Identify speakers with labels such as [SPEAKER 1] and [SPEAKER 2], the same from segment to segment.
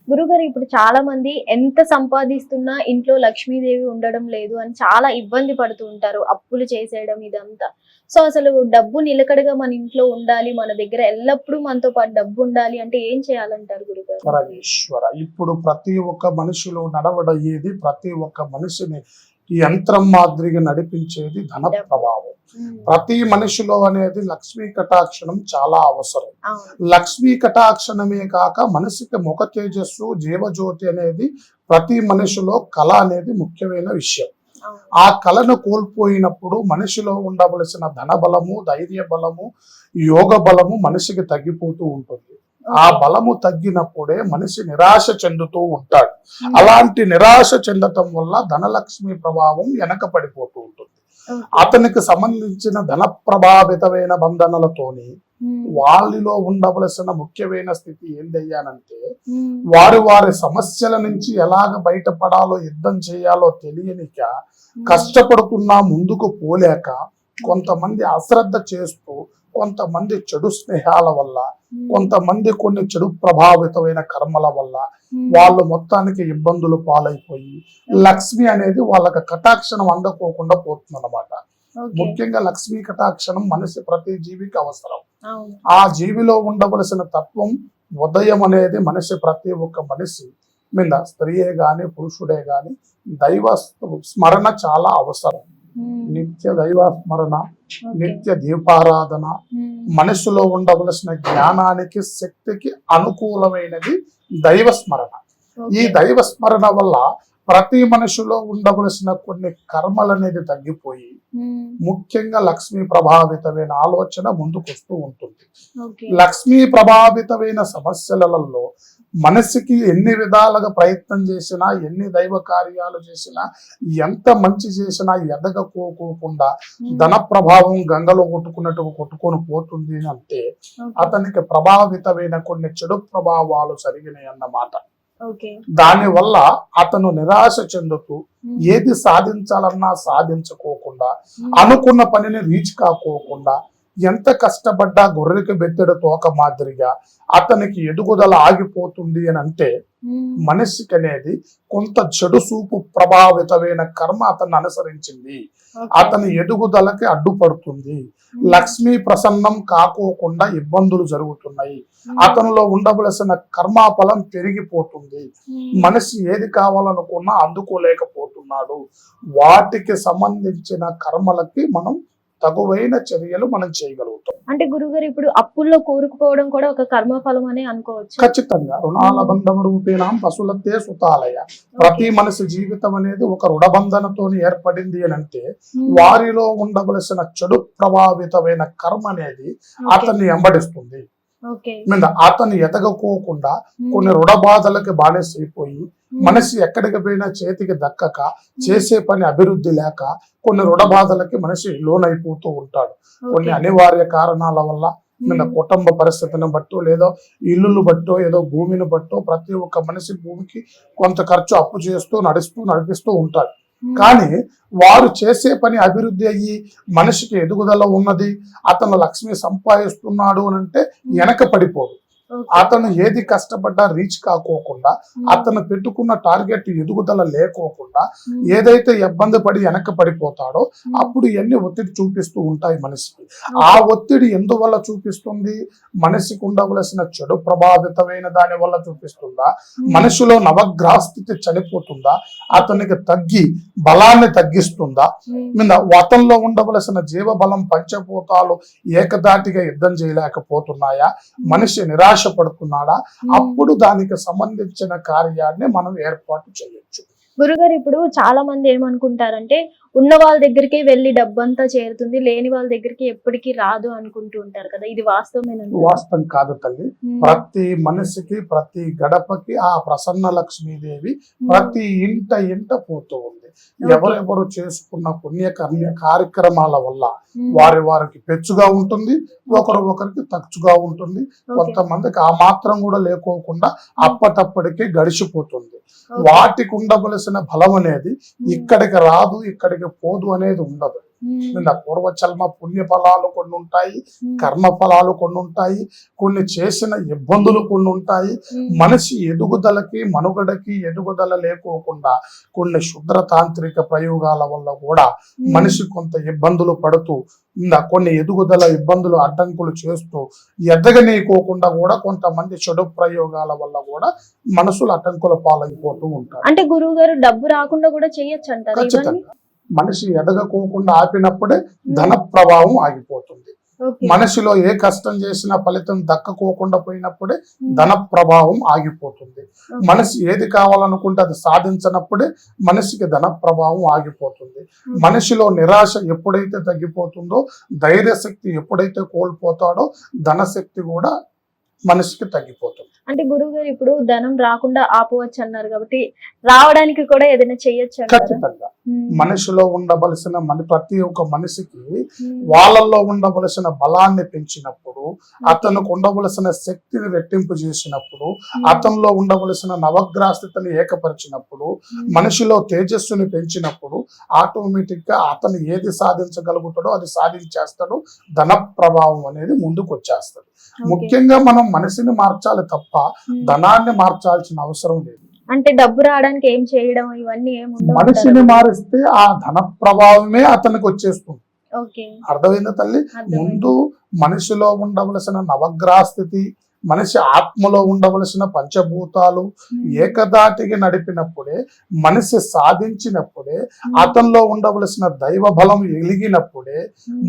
[SPEAKER 1] గురుగారు ఇప్పుడు చాలా మంది ఎంత సంపాదిస్తున్నా ఇంట్లో లక్ష్మీదేవి ఉండడం లేదు అని చాలా ఇబ్బంది పడుతూ ఉంటారు. అప్పులు చేసేయడం ఇదంతా. సో అసలు డబ్బు నిలకడగా మన ఇంట్లో ఉండాలి, మన దగ్గర ఎల్లప్పుడూ మనతో పాటు డబ్బు ఉండాలి అంటే ఏం చేయాలంటారు గురుగారు?
[SPEAKER 2] పరమేశ్వర ఇప్పుడు ప్రతి ఒక్క మనిషిలో నడవడయ్యేది, ప్రతి ఒక్క మనిషిని యంత్రం మాదిరిగా నడిపించేది ధన ప్రభావం. ప్రతి మనిషిలో అనేది లక్ష్మీ కటాక్షణం చాలా అవసరం. లక్ష్మీ కటాక్షణమే కాక మనిషికి ముఖ తేజస్సు, జీవజ్యోతి అనేది ప్రతి మనిషిలో కళ అనేది ముఖ్యమైన విషయం. ఆ కళను కోల్పోయినప్పుడు మనిషిలో ఉండవలసిన ధన బలము, ధైర్య బలము, యోగ బలము మనిషికి తగ్గిపోతూ ఉంటుంది. ఆ బలము తగ్గినప్పుడే మనిషి నిరాశ చెందుతూ ఉంటాడు. అలాంటి నిరాశ చెందటం వల్ల ధనలక్ష్మి ప్రభావం వెనక పడిపోతూ ఉంటుంది. అతనికి సంబంధించిన ధన ప్రభావితమైన బంధనలతోని వాళ్ళలో ఉండవలసిన ముఖ్యమైన స్థితి ఏందయ్యానంటే వారి సమస్యల నుంచి ఎలాగ బయటపడాలో, యుద్ధం చేయాలో తెలియనిక కష్టపడుతున్నా ముందుకు పోలేక కొంతమంది అశ్రద్ధ చేస్తూ, కొంతమంది చెడు స్నేహాల వల్ల, కొంతమంది కొన్ని చెడు ప్రభావితమైన కర్మల వల్ల వాళ్ళు మొత్తానికి ఇబ్బందులు పాలైపోయి లక్ష్మి అనేది వాళ్ళకి కటాక్షణం అందకోకుండా పోతుందన్నమాట. ముఖ్యంగా లక్ష్మీ కటాక్షణం మనిషి ప్రతి జీవికి అవసరం. ఆ జీవిలో ఉండవలసిన తత్వం ఉదయం అనేది మనిషి ప్రతి ఒక్క మనిషి మీద స్త్రీయే గాని పురుషుడే గాని దైవ స్మరణ చాలా అవసరం. నిత్య దైవ స్మరణ, నిత్య దీపారాధన మనసులో ఉండవలసిన జ్ఞానానికి, శక్తికి అనుకూలమైనది దైవ స్మరణ. ఈ దైవ స్మరణ వల్ల ప్రతి మనిషిలో ఉండవలసిన కొన్ని కర్మలు అనేది తగ్గిపోయి ముఖ్యంగా లక్ష్మీ ప్రభావితమైన ఆలోచన ముందుకొస్తూ ఉంటుంది. లక్ష్మీ ప్రభావితమైన సమస్యలలో మనసుకి ఎన్ని విధాలుగా ప్రయత్నం చేసినా, ఎన్ని దైవ కార్యాలు చేసినా, ఎంత మంచి చేసినా ఎదగకోకుండా ధన ప్రభావం గంగలో కొట్టుకొని పోతుంది అంటే అతనికి ప్రభావితమైన కొన్ని చెడు ప్రభావాలు జరిగినాయి అన్నమాట. దాని వల్ల అతను నిరాశ చెందుతూ ఏది సాధించాలన్నా సాధించుకోకుండా, అనుకున్న పనిని రీచ్ కాకోకుండా, ఎంత కష్టపడ్డా గొర్రెకి బెత్తెడు తోక మాదిరిగా అతనికి ఎదుగుదల ఆగిపోతుంది అని అంటే మనిషికి అనేది కొంత చెడు చూపు ప్రభావితమైన కర్మ అతన్ని అనుసరించింది. అతని ఎదుగుదలకి అడ్డుపడుతుంది. లక్ష్మీ ప్రసన్నం కాకోకుండా ఇబ్బందులు జరుగుతున్నాయి. అతనిలో ఉండవలసిన కర్మాఫలం పెరిగిపోతుంది. మనిషి ఏది కావాలనుకున్నా అందుకోలేకపోతున్నాడు. వాటికి సంబంధించిన కర్మలకి మనం తగువైన చర్యలు మనం చేయగలుగుతాం.
[SPEAKER 1] అంటే గురుగారు ఇప్పుడు అప్పుల్లో కూరుకుపోవడం కూడా ఒక కర్మఫలం అనే అనుకోవచ్చు.
[SPEAKER 2] ఖచ్చితంగా. రుణాల బంధం రూపేణం పశులతే సుతాలయ. ప్రతి మనిషి జీవితం అనేది ఒక రుణబంధనతో ఏర్పడింది అని అంటే వారిలో ఉండవలసిన చెడు ప్రభావితమైన కర్మ అనేది అతన్ని వెంబడిస్తుంది. అతను ఎదగకోకుండా కొన్ని రుణ బాధలకి బానిసైపోయి మనిషి ఎక్కడికి పోయినా చేతికి దక్కక, చేసే పని అభివృద్ధి లేక కొన్ని రుణ బాధలకి మనిషి లోనైపోతూ ఉంటాడు. కొన్ని అనివార్య కారణాల వల్ల కుటుంబ పరిస్థితిని బట్టో, లేదో ఇల్లులు బట్టో, ఏదో భూమిని బట్టో ప్రతి ఒక్క మనిషి భూమికి కొంత ఖర్చు అప్పు చేస్తూ నడిపిస్తూ ఉంటాడు. కానీ వారు చేసే పని అభివృద్ధి అయ్యి మనిషికి ఎదుగుదల ఉన్నది, అతను లక్ష్మి సంపాదిస్తున్నాడు అని అంటే వెనక పడిపోడు. అతను ఏది కష్టపడ్డా రీచ్ కాకోకుండా, అతను పెట్టుకున్న టార్గెట్ ఎదుగుదల లేకోకుండా ఏదైతే ఇబ్బంది పడి వెనక పడిపోతాడో అప్పుడు ఇవన్నీ ఒత్తిడి చూపిస్తూ ఉంటాయి మనిషికి. ఆ ఒత్తిడి ఎందువల్ల చూపిస్తుంది? మనిషికి ఉండవలసిన చెడు ప్రభావితమైన దాని వల్ల చూపిస్తుందా? మనిషిలో నవగ్రహ స్థితి చనిపోతుందా? అతనికి తగ్గి బలాన్ని తగ్గిస్తుందా? అతనిలో ఉండవలసిన జీవబలం, పంచభూతాలు ఏకదాటిగా యుద్ధం చేయలేకపోతున్నాయా? మనిషి నిరాశ పడుతున్నాడా? అప్పుడు దానికి సంబంధించిన కార్యాన్ని మనం ఏర్పాటు చేయొచ్చు.
[SPEAKER 1] గురుగారు ఇప్పుడు చాలా మంది ఏమనుకుంటారంటే ఉన్న వాళ్ళ దగ్గరికి వెళ్ళి డబ్బంతా చేరుతుంది, లేని వాళ్ళ దగ్గరికి ఎప్పటికీ రాదు అనుకుంటూ ఉంటారు కదా, ఇది వాస్తవమేనా?
[SPEAKER 2] వాస్తవం కాదు తల్లి. ప్రతి మనిషికి, ప్రతి గడపకి ఆ ప్రసన్న లక్ష్మీదేవి ప్రతి ఇంట పోతూ ఉంది. ఎవరెవరు చేసుకున్న పుణ్య కార్యక్రమాల వల్ల వారికి పెచ్చుగా ఉంటుంది, ఒకరికి తచ్చుగా ఉంటుంది. కొంతమందికి ఆ మాత్రం కూడా లేకోకుండా అప్పటప్పటికి గడిచిపోతుంది. వాటికి ఉండవలసిన బలం అనేది ఇక్కడికి రాదు, ఇక్కడికి పోదు అనేది ఉండదు. పూర్వచల్మ పుణ్య ఫలాలు కొన్ని ఉంటాయి, కర్మ ఫలాలు కొన్ని ఉంటాయి, కొన్ని చేసిన ఇబ్బందులు కొన్ని ఉంటాయి. మనిషి ఎదుగుదలకి మనుగడకి ఎదుగుదల లేకోకుండా కొన్ని శుద్ర తాంత్రిక ప్రయోగాల వల్ల కూడా మనిషి కొంత ఇబ్బందులు పడుతూ కొన్ని ఎదుగుదల ఇబ్బందులు అడ్డంకులు చేస్తూ ఎదగనీయకోకుండా కూడా కొంతమంది చెడు ప్రయోగాల వల్ల కూడా మనసులు అడ్డంకుల పాలైపోతూ ఉంటారు.
[SPEAKER 1] అంటే గురువు గారు డబ్బు రాకుండా కూడా చేయొచ్చు అంటారు.
[SPEAKER 2] ఖచ్చితంగా మనిషి ఎదగకోకుండా ఆపినప్పుడే ధన ప్రభావం ఆగిపోతుంది. మనిషిలో ఏ కష్టం చేసినా ఫలితం దక్కకోకుండా పోయినప్పుడే ధన ప్రభావం ఆగిపోతుంది. మనిషి ఏది కావాలనుకుంటే అది సాధించినప్పుడే మనిషికి ధన ప్రభావం ఆగిపోతుంది. మనిషిలో నిరాశ ఎప్పుడైతే తగ్గిపోతుందో, ధైర్య శక్తి ఎప్పుడైతే కోల్పోతాడో ధనశక్తి కూడా మనిషికి తగ్గిపోతుంది.
[SPEAKER 1] అంటే గురువు గారు ఇప్పుడు ధనం రాకుండా ఆపవచ్చు అన్నారు కాబట్టి రావడానికి కూడా ఏదైనా చెయ్యొచ్చు.
[SPEAKER 2] ఖచ్చితంగా మనిషిలో ఉండవలసిన ప్రతి ఒక్క మనిషికి వాళ్ళల్లో ఉండవలసిన బలాన్ని పెంచినప్పుడు, అతనికి ఉండవలసిన శక్తిని రెట్టింపు చేసినప్పుడు, అతనిలో ఉండవలసిన నవగ్రహస్థితిని ఏకపరిచినప్పుడు, మనిషిలో తేజస్సుని పెంచినప్పుడు ఆటోమేటిక్ గా అతను ఏది సాధించగలుగుతాడో అది సాధించేస్తాడు. ధన ప్రభావం అనేది ముందుకు వచ్చేస్తాడు. ముఖ్యంగా మనం మనిషిని మార్చాలి తప్ప ధనాన్ని మార్చాల్సిన అవసరం లేదు.
[SPEAKER 1] అంటే డబ్బు రావడానికి ఏం చేయడం ఇవన్నీ
[SPEAKER 2] మనిషిని మారిస్తే ఆ ధన ప్రభావమే అతనికి వచ్చేస్తుంది. అర్థమైందా తల్లి? ముందు మనిషిలో ఉండవలసిన నవగ్రహ స్థితి, మనిషి ఆత్మలో ఉండవలసిన పంచభూతాలు ఏకదాటికి నడిపినప్పుడే, మనిషి సాధించినప్పుడే, అతనిలో ఉండవలసిన దైవ బలం ఎలిగినప్పుడే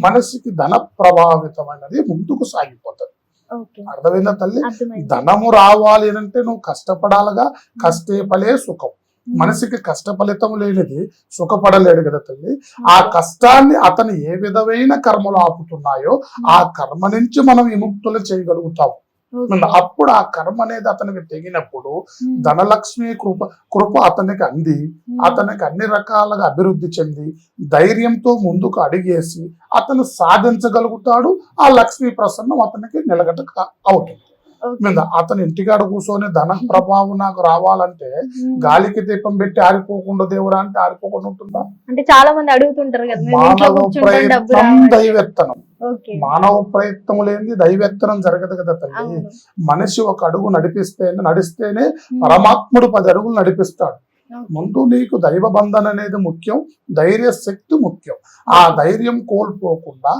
[SPEAKER 2] మనిషికి ధన ప్రభావితమైనది ముందుకు సాగిపోతుంది. అర్థమైందా తల్లి? ధనము రావాలి అంటే నువ్వు కష్టపడాలిగా. కష్టే ఫలే సుఖం. మనిషికి కష్ట ఫలితం లేనిది సుఖపడలేడు కదా తల్లి. ఆ కష్టాన్ని అతను ఏ విధమైన కర్మలు ఆపుతున్నాయో ఆ కర్మ నుంచి మనం విముక్తులు చేయగలుగుతాం. అప్పుడు ఆ కర్మ అనేది అతనికి తెగినప్పుడు ధనలక్ష్మి కృప అతనికి అంది, అతనికి అన్ని రకాలుగా అభివృద్ధి చెంది ధైర్యంతో ముందుకు అడిగేసి అతను సాధించగలుగుతాడు. ఆ లక్ష్మీ ప్రసన్నం అతనికి నిలగట అవుతుంది. అతను ఇంటికాడ కూర్చొని ధన ప్రభావం నాకు రావాలంటే గాలికి దీపం పెట్టి ఆరిపోకుండా దేవుడా అంటే ఆరిపోకుండా ఉంటుందా?
[SPEAKER 1] అంటే చాలా మంది అడుగుతుంటారు కదా,
[SPEAKER 2] మానవ ప్రయత్నం దైవెత్తనం. మానవ ప్రయత్నం లేని దైవెత్తనం జరగదు కదా తల్లి. మనిషి ఒక అడుగు నడిస్తేనే పరమాత్ముడు 10 అడుగులు నడిపిస్తాడు. ముందు నీకు దైవ బంధన అనేది ముఖ్యం, ధైర్య శక్తి ముఖ్యం. ఆ ధైర్యం కోల్పోకుండా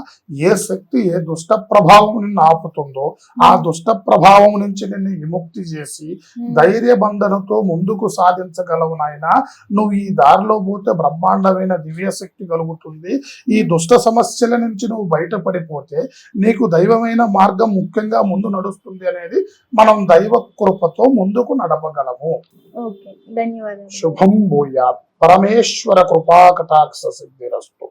[SPEAKER 2] ఏ శక్తి ఏ దుష్ట ప్రభావం నిన్ను ఆపుతుందో ఆ దుష్ట ప్రభావం నుంచి నిన్ను విముక్తి చేసి ధైర్య బంధనతో ముందుకు సాధించగలవు నాయన. నువ్వు ఈ దారిలో పోతే బ్రహ్మాండమైన దివ్య శక్తి కలుగుతుంది. ఈ దుష్ట సమస్యల నుంచి నువ్వు బయటపడిపోతే నీకు దైవమైన మార్గం ముఖ్యంగా ముందు నడుస్తుంది అనేది మనం దైవ కృపతో ముందుకు నడపగలము.
[SPEAKER 1] ధన్యవాదాలు.
[SPEAKER 2] శుభం భూయాత్. పరమేశ్వర కృపా కటాక్ష సిద్ధిరస్తు.